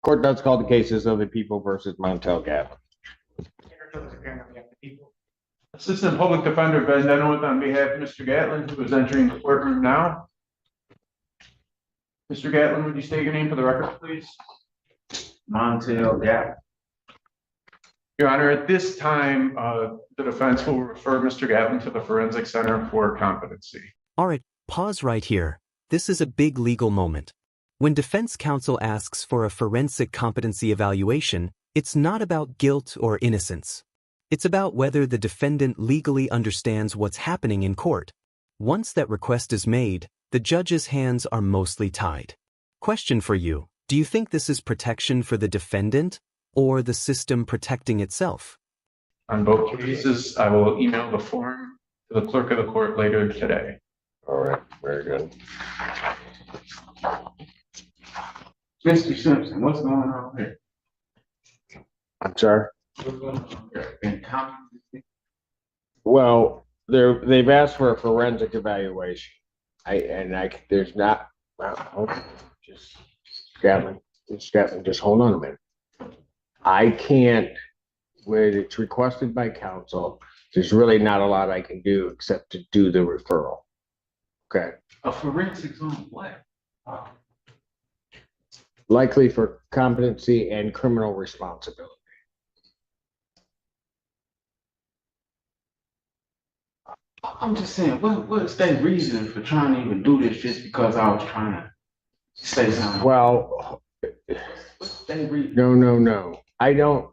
Court does call the cases of the people versus Montel Gatlin. Assistant Public Defender Defendant on behalf of Mr. Gatlin, who is entering the courtroom now. Mr. Gatlin, would you state your name for the record, please? Montel Gatlin. Your Honor, at this time, the defense will refer Mr. Gatlin to the Forensic Center for competency. All right, pause right here. This is a big legal moment. When defense counsel asks for a forensic competency evaluation, it's not about guilt or innocence. It's about whether the defendant legally understands what's happening in court. Once that request is made, the judge's hands are mostly tied. Question for you: do you think this is protection for the defendant or the system protecting itself? On both cases, I will email the form to the clerk of the court later today. All right, very good. Mr. Simpson, what's going on here? I'm sorry. What's going on here? In competency? Well, they've asked for a forensic evaluation. There's not. Well, just Gatlin, just hold on a minute. I can't. When it's requested by counsel, there's really not a lot I can do except to do the referral. Okay. A forensics on what? Likely for competency and criminal responsibility. I'm just saying, what's their reason for trying to even do this just because I was trying to say something? Well, What's their reason? no. I don't.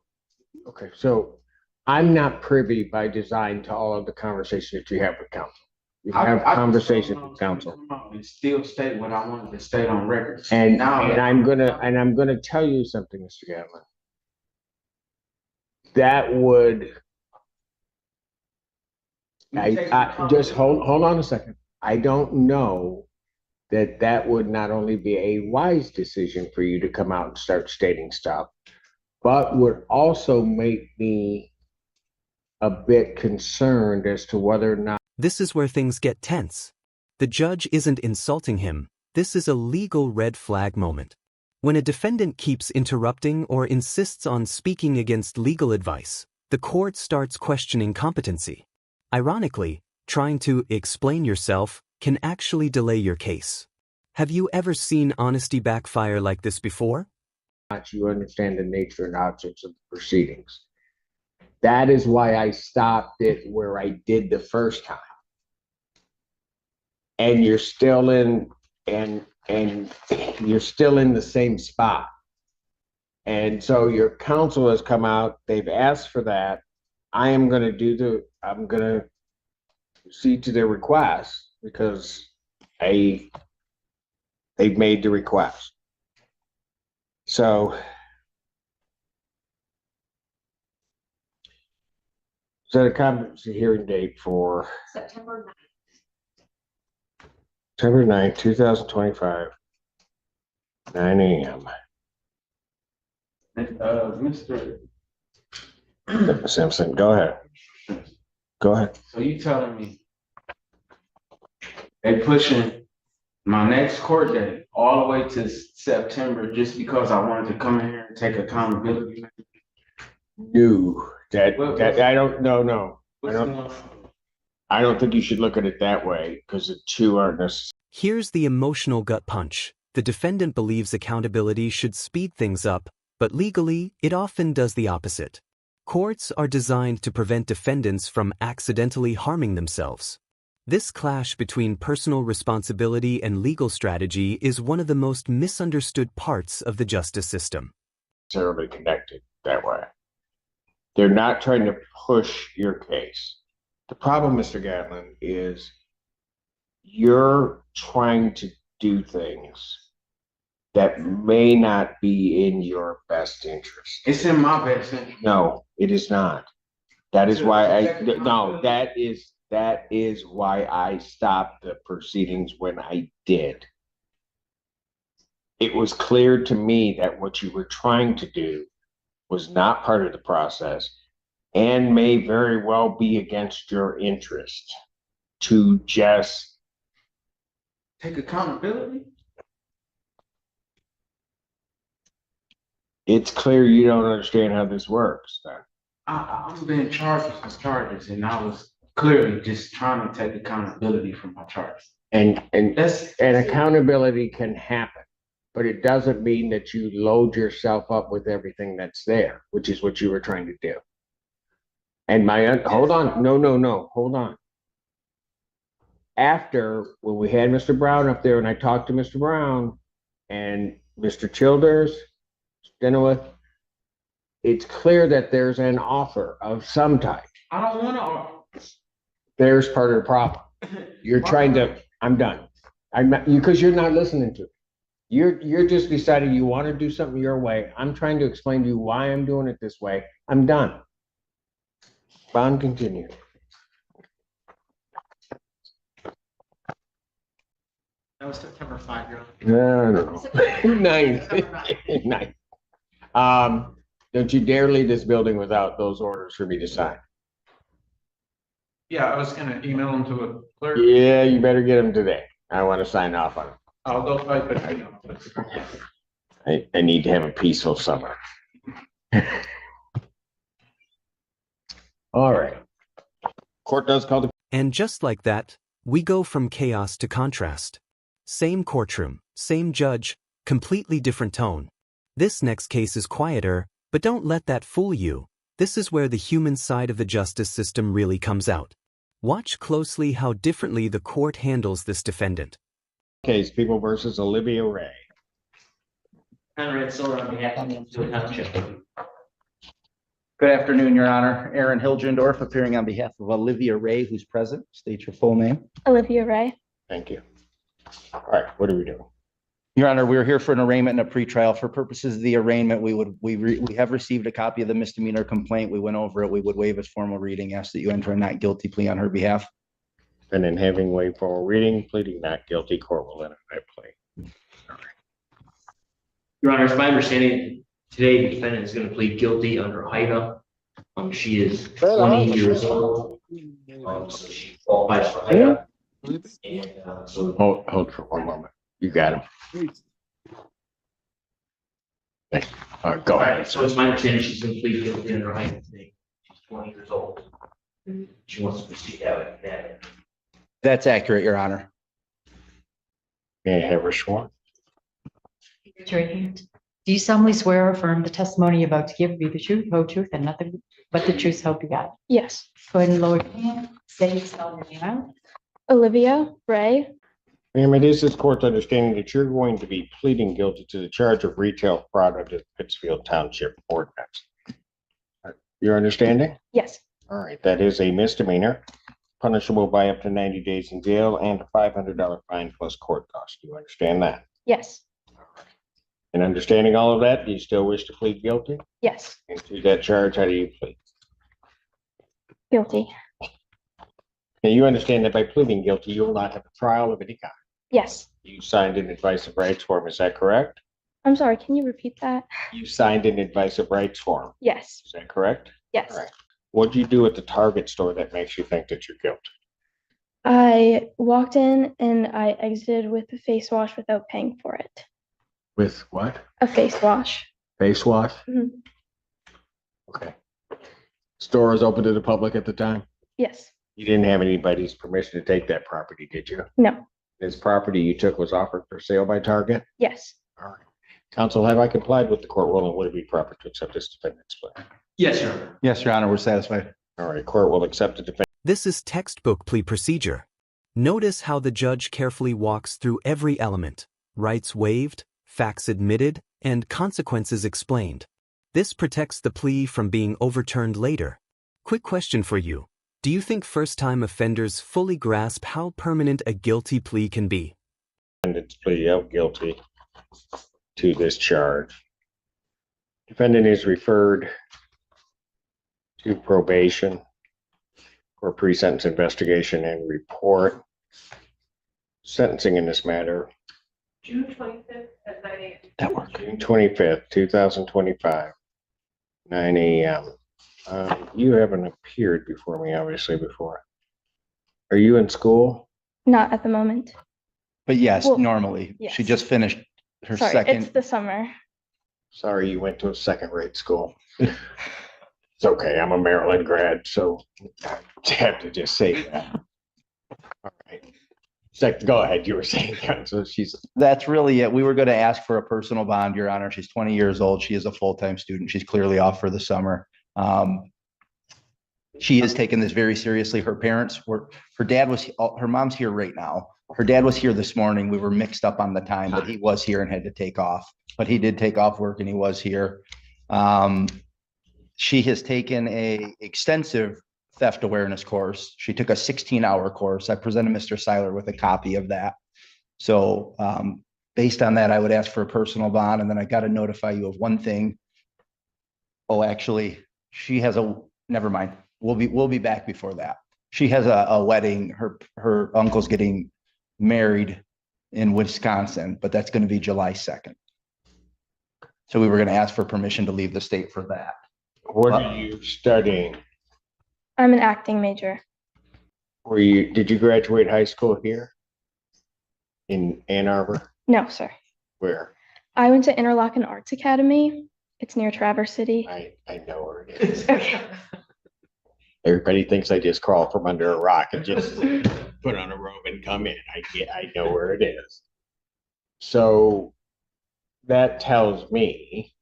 Okay, so I'm not privy by design to all of the conversation that you have with counsel. You have conversations with counsel. And still state what I wanted to state on record. And I'm gonna tell you something, Mr. Gatlin. That would. I just hold on a second. I don't know that would not only be a wise decision for you to come out and start stating stuff, but would also make me a bit concerned as to whether or not. This is where things get tense. The judge isn't insulting him. This is a legal red flag moment. When a defendant keeps interrupting or insists on speaking against legal advice, the court starts questioning competency. Ironically, trying to explain yourself can actually delay your case. Have you ever seen honesty backfire like this before? You understand the nature and objects of the proceedings. That is why I stopped it where I did the first time. And you're still in you're still in the same spot. And so your counsel has come out, they've asked for that. I'm going to proceed to their request because they've made the request. So, set a competency hearing date for September 9th, 2025, 9 a.m. Mr. Simpson, go ahead. Go ahead. So you telling me they pushing my next court date all the way to September just because I wanted to come in here and take accountability? No, I don't know. No, No. I don't think you should look at it that way because the two aren't necessarily. Here's the emotional gut punch. The defendant believes accountability should speed things up, but legally, it often does the opposite. Courts are designed to prevent defendants from accidentally harming themselves. This clash between personal responsibility and legal strategy is one of the most misunderstood parts of the justice system. Necessarily connected that way. They're not trying to push your case. The problem, Mr. Gatlin, is you're trying to do things that may not be in your best interest. It's in my best interest. No, it is not. That is why that is why I stopped the proceedings when I did. It was clear to me that what you were trying to do was not part of the process and may very well be against your interest to just take accountability. It's clear you don't understand how this works. I'm being charged with these charges, and I was clearly just trying to take accountability for my charges. And That's accountability can happen, but it doesn't mean that you load yourself up with everything that's there, which is what you were trying to do. And hold on, no, hold on. After, when we had Mr. Brown up there and I talked to Mr. Brown and Mr. Childers, Denowith, it's clear that there's an offer of some type. I don't want to. There's part of the problem. You're trying to, I'm done. Because you're not listening to it. You're just deciding you want to do something your way. I'm trying to explain to you why I'm doing it this way. I'm done. Bond continue. That was September 5, Your No. Honor. Nine. Don't you dare leave this building without those orders for me to sign. Yeah, I was gonna email them to a clerk. Yeah, you better get them today. I want to sign off on them. I'll go type it. I need to have a peaceful summer. All right. Court does call the. And just like that, we go from chaos to contrast. Same courtroom, same judge, completely different tone. This next case is quieter, but don't let that fool you. This is where the human side of the justice system really comes out. Watch closely how differently the court handles this defendant. Case, People versus Olivia Ray. Conrad Solar on behalf of the Township. Good afternoon, Your Honor. Aaron Hilgendorf appearing on behalf of Olivia Ray, who's present. State your full name. Olivia Ray. Thank you. All right, what are we doing? Your Honor, we're here for an arraignment and a pretrial. For purposes of the arraignment, we have received a copy of the misdemeanor complaint. We went over it. We would waive its formal reading, ask that you enter a not guilty plea on her behalf. And in having waived formal reading, pleading not guilty, court will enter that plea. Your Honor, it's my understanding today the defendant is going to plead guilty under HIDA. She is 20 years old, so she qualifies for HIDA. And so Hold for one moment. You got him. Thank you. All right, go ahead. So it's my understanding she's going to plead guilty under HIDA today. She's 20 years old. She wants to proceed that. That's accurate, Your Honor. May I have her sworn? Raise your hand. Do you solemnly swear or affirm the testimony you're about to give be the truth, whole truth, and nothing but the truth, help you God? Yes. Go ahead and lower your hand. Say and spell your name out. Olivia Ray. Ma'am, it is this court's understanding that you're going to be pleading guilty to the charge of retail fraud under the Pittsfield Township ordinance. Your understanding? Yes. All right, that is a misdemeanor, punishable by up to 90 days in jail and a $500 fine plus court costs. Do you understand that? Yes. And understanding all of that, do you still wish to plead guilty? Yes. And to that charge, how do you plead? Guilty. Now, you understand that by pleading guilty, you will not have a trial of any kind. Yes. You signed an advice of rights form, is that correct? I'm sorry, can you repeat that? You signed an advice of rights form, Yes. is that correct? Yes. All right. What do you do at the Target store that makes you think that you're guilty? I walked in and I exited with a face wash without paying for it. With what? A face wash. Face wash? Mhm. Okay. Store was open to the public at the time? Yes. You didn't have anybody's permission to take that property, did you? No. This property you took was offered for sale by Target? Yes. All right. Counsel, have I complied with the court ruling? Would it be proper to accept this defendant's plea? Yes, Your Honor. Yes, Your Honor, we're satisfied. All right, court will accept the defendant. This is textbook plea procedure. Notice how the judge carefully walks through every element, rights waived, facts admitted, and consequences explained. This protects the plea from being overturned later. Quick question for you. Do you think first-time offenders fully grasp how permanent a guilty plea can be? Defendant's plea of guilty to this charge. Defendant is referred to probation for pre-sentence investigation and report. Sentencing in this matter. June 25th at 9 a.m. That works. June 25th, 2025, 9 a.m. You haven't appeared before me, obviously, before. Are you in school? Not at the moment. But yes, Well, normally. yes. She just finished her Sorry, second. it's the summer. Sorry you went to a second-rate school. It's okay, I'm a Maryland grad, so I have to just say that. All right. Go ahead, you were saying, Council, That's really it. We were going to ask for a personal bond, Your Honor. She's 20 years old. She is a full-time student. She's clearly off for the summer. She is taking this very seriously. Her mom's here right now. Her dad was here this morning. We were mixed up on the time, but he was here and had to take off. But he did take off work and he was here. She has taken a extensive theft awareness course. She took a 16-hour course. I presented Mr. Seiler with a copy of that. So based on that, I would ask for a personal bond, and then I got to notify you of one thing. Oh, actually, she has never mind. We'll be back before that. She has a wedding. Her uncle's getting married in Wisconsin, but that's going to be July 2nd. So we were going to ask for permission to leave the state for that. what are you studying? I'm an acting major. Did you graduate high school here? In Ann Arbor? No, sir. Where? I went to Interlochen Arts Academy. It's near Traverse City. I know where it is. Okay. Everybody thinks I just crawl from under a rock and just put on a robe and come in. I know where it is. So that tells me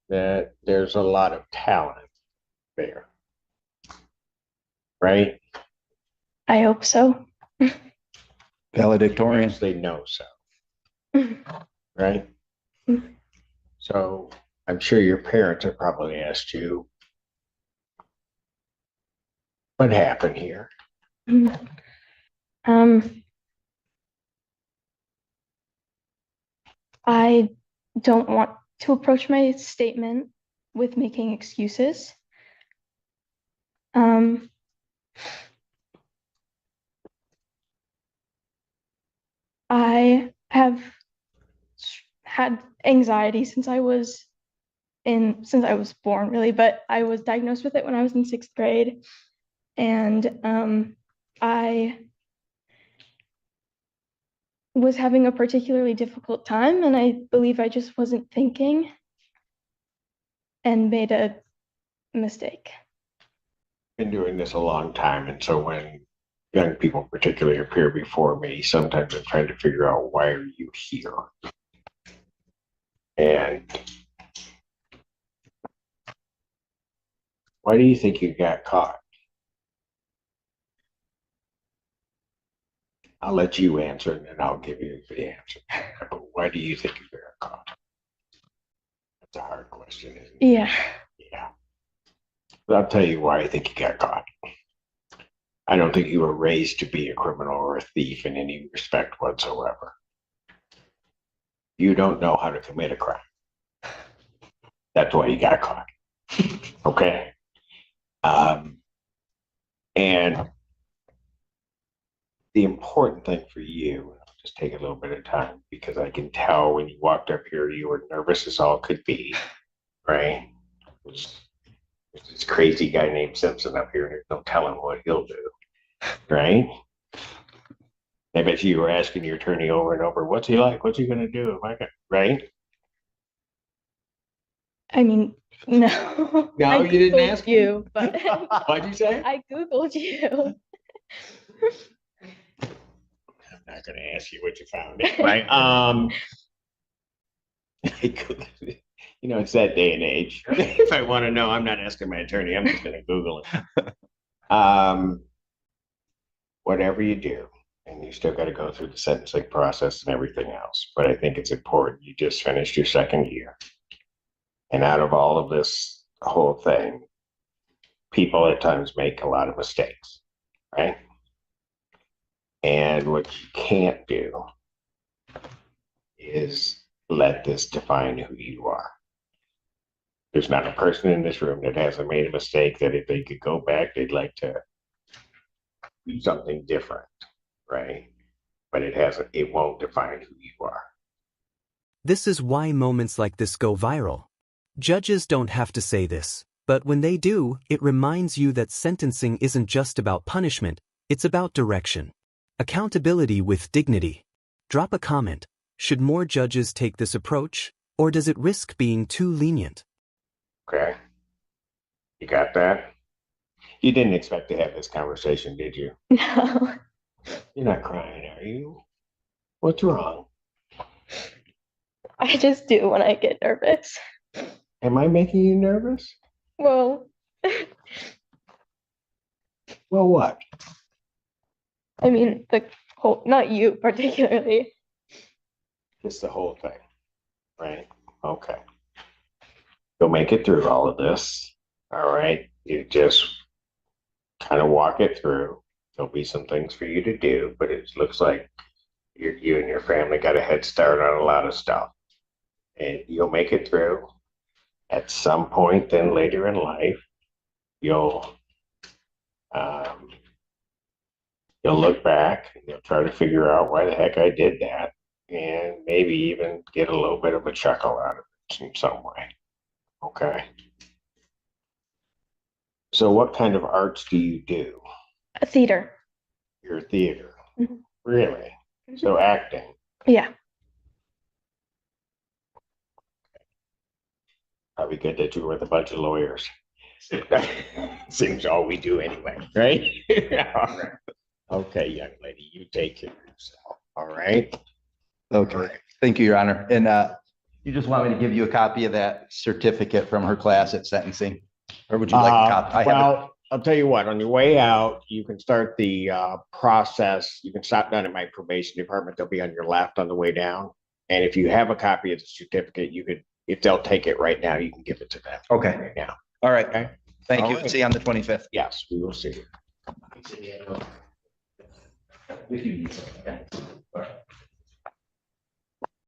that there's a lot of talent there. Right? I hope so. Valedictorian. They know so. Right? So I'm sure your parents have probably asked you, what happened here? I don't want to approach my statement with making excuses. I have had anxiety since I was born, really, but I was diagnosed with it when I was in 6th grade. And I was having a particularly difficult time, and I believe I just wasn't thinking and made a mistake. Been doing this a long time, and so when young people particularly appear before me, sometimes I'm trying to figure out, why are you here? And why do you think you got caught? I'll let you answer, and then I'll give you the answer. But why do you think you got caught? That's a hard question, isn't it? Yeah. Yeah. But I'll tell you why I think you got caught. I don't think you were raised to be a criminal or a thief in any respect whatsoever. You don't know how to commit a crime. That's why you got caught. Okay. And the important thing for you, I'll just take a little bit of time, because I can tell when you walked up here, you were nervous as all could be, right? There's this crazy guy named Simpson up here, and there's no telling what he'll do, right? I bet you were asking your attorney over and over, what's he like? What's he going to do? Right? I mean, no. No, I you didn't Googled ask you, but What'd you say? I Googled you. I'm not going to ask you what you found, right? You know, it's that day and age. If I want to know, I'm not asking my attorney. I'm just going to Google it. Whatever you do, and you still got to go through the sentencing process and everything else. But I think it's important. You just finished your 2nd year. And out of all of this whole thing, people at times make a lot of mistakes, right? And what you can't do is let this define who you are. There's not a person in this room that hasn't made a mistake that if they could go back, they'd like to do something different, right? But it won't define who you are. This is why moments like this go viral. Judges don't have to say this, but when they do, it reminds you that sentencing isn't just about punishment, it's about direction. Accountability with dignity. Drop a comment. Should more judges take this approach? Or does it risk being too lenient? Okay. You got that? You didn't expect to have this conversation, did you? No, You're not crying, are you? What's wrong? I just do when I get nervous. Am I making you nervous? Well, Well, what? I mean, the whole, not you particularly. Just the whole thing, right? Okay. You'll make it through all of this. All right. You just kind of walk it through. There'll be some things for you to do, but it looks like you and your family got a head start on a lot of stuff. And you'll make it through. At some point, then later in life, you'll you'll look back and you'll try to figure out why the heck I did that, and maybe even get a little bit of a chuckle out of it in some way. Okay. So what kind of arts do you do? A theater. Your theater. Mhm. Really? So acting. Yeah. Probably good that you're with a bunch of lawyers. Seems all we do anyway, right? All right. Okay, young lady, you take care of yourself. All right. Okay, thank you, Your Honor. And you just want me to give you a copy of that certificate from her class at sentencing? Or would you like a copy? I have it. Well, I'll tell you what, on your way out, you can start the process. You can stop down at my probation department. They'll be on your left on the way down. And if you have a copy of the certificate, you could, if they'll take it right now, you can give it to them. Okay. Right now. All right. Okay. Thank All you. right. See you on the 25th. Yes, we will see you. If you need something, yeah. All right.